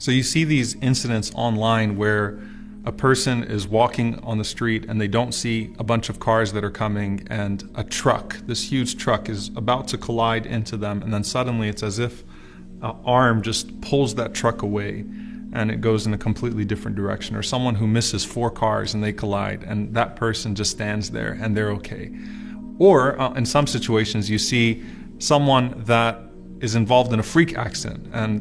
So you see these incidents online where a person is walking on the street and they don't see a bunch of cars that are coming, and a truck, this huge truck, is about to collide into them, and then suddenly it's as if an arm just pulls that truck away and it goes in a completely different direction. Or someone who misses 4 cars and they collide, and that person just stands there and they're okay. Or in some situations you see someone that is involved in a freak accident, and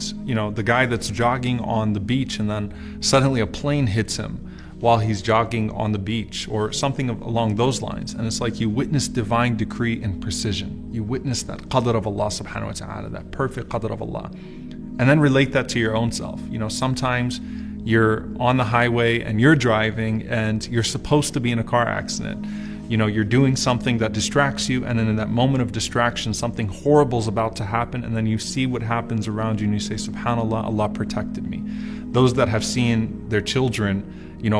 the guy that's jogging on the beach, and then suddenly a plane hits him while he's jogging on the beach, or something along those lines. And it's like you witness divine decree and precision. You witness that qadr of Allah subhanahu wa ta'ala, that perfect qadr of Allah. And then relate that to your own self. Sometimes you're on the highway and you're driving and you're supposed to be in a car accident. You're doing something that distracts you, and then in that moment of distraction, something horrible is about to happen, and then you see what happens around you and you say, SubhanAllah, Allah protected me. Those that have seen their children,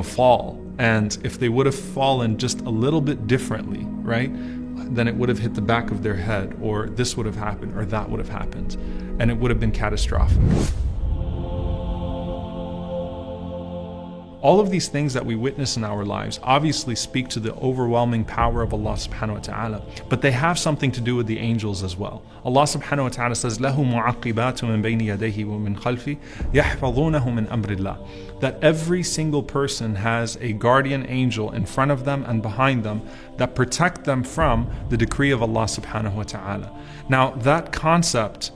fall, and if they would have fallen just a little bit differently, right, then it would have hit the back of their head, or this would have happened, or that would have happened, and it would have been catastrophic. All of these things that we witness in our lives obviously speak to the overwhelming power of Allah subhanahu wa ta'ala, but they have something to do with the angels as well. Allah subhanahu wa ta'ala says, لَهُ مُعَقِّبَاتٌ مِّن بَيْنِ يَدَيْهِ وَمِنْ خَلْفِهِ يَحْفَظُونَهُ مِنْ أَمْرِ اللَّهِ. That every single person has a guardian angel in front of them and behind them that protect them from the decree of Allah subhanahu wa ta'ala. Now that concept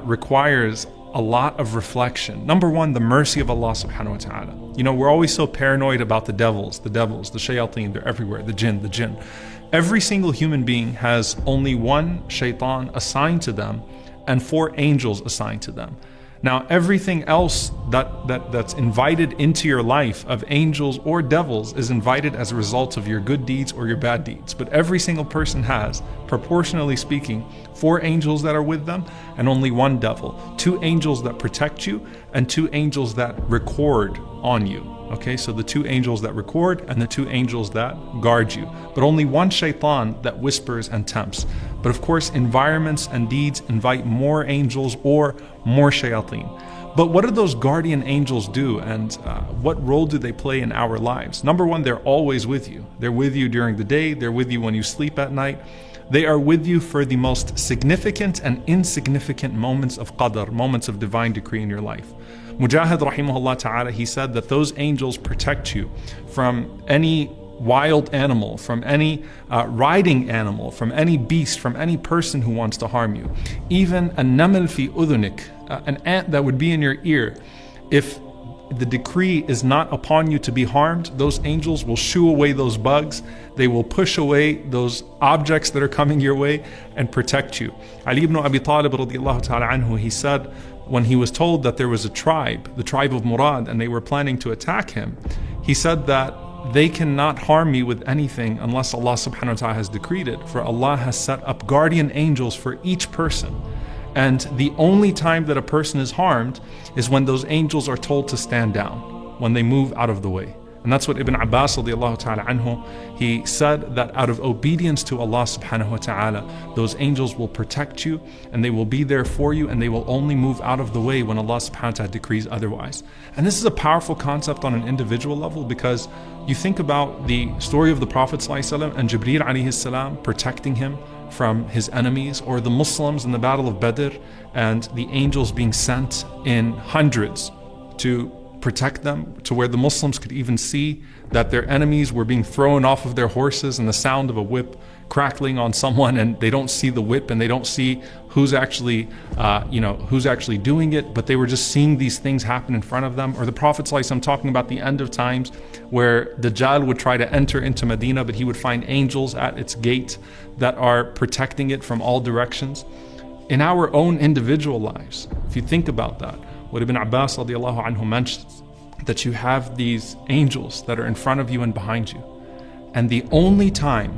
requires a lot of reflection. Number one, the mercy of Allah subhanahu wa ta'ala. We're always so paranoid about the devils, the shayateen, they're everywhere, the jinn. Every single human being has only one shaitan assigned to them and 4 angels assigned to them. Now, everything else that's invited into your life of angels or devils is invited as a result of your good deeds or your bad deeds. But every single person has, proportionally speaking, 4 angels that are with them and only 1 devil. 2 angels that protect you and 2 angels that record on you. Okay, so the 2 angels that record and the 2 angels that guard you. But only 1 shaitan that whispers and tempts. But of course, environments and deeds invite more angels or more shayateen. But what do those guardian angels do, and what role do they play in our lives? Number one, they're always with you. They're with you during the day. They're with you when you sleep at night. They are with you for the most significant and insignificant moments of qadr, moments of divine decree in your life. Mujahid rahimahullah ta'ala, he said that those angels protect you from any wild animal, from any riding animal, from any beast, from any person who wants to harm you. Even a naml fi udhunik, an ant that would be in your ear, if the decree is not upon you to be harmed, those angels will shoo away those bugs. They will push away those objects that are coming your way and protect you. Ali ibn Abi Talib radiyallahu ta'ala anhu, he said, when he was told that there was a tribe, the tribe of Murad, and they were planning to attack him, he said that they cannot harm me with anything unless Allah subhanahu wa ta'ala has decreed it, for Allah has set up guardian angels for each person. And the only time that a person is harmed is when those angels are told to stand down, when they move out of the way. And that's what Ibn Abbas radiallahu ta'ala anhu, he said that out of obedience to Allah subhanahu wa ta'ala, those angels will protect you and they will be there for you, and they will only move out of the way when Allah subhanahu wa ta'ala decrees otherwise. And this is a powerful concept on an individual level, because you think about the story of the Prophet ﷺ and Jibreel alayhi salam protecting him from his enemies, or the Muslims in the Battle of Badr and the angels being sent in hundreds to protect them, to where the Muslims could even see that their enemies were being thrown off of their horses, and the sound of a whip crackling on someone, and they don't see the whip and they don't see who's actually doing it, but they were just seeing these things happen in front of them. Or the Prophet ﷺ talking about the end of times, where Dajjal would try to enter into Medina, but he would find angels at its gate that are protecting it from all directions. In our own individual lives, if you think about that, what Ibn Abbas radiallahu anhu mentions, that you have these angels that are in front of you and behind you, and the only time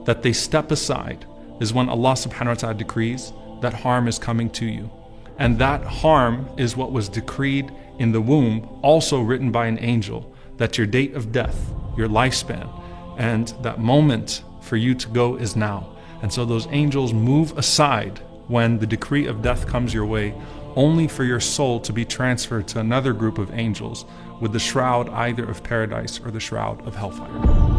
that they step aside is when Allah subhanahu wa ta'ala decrees that harm is coming to you. And that harm is what was decreed in the womb, also written by an angel, that your date of death, your lifespan, and that moment for you to go is now. And so those angels move aside when the decree of death comes your way, only for your soul to be transferred to another group of angels with the shroud either of paradise or the shroud of hellfire.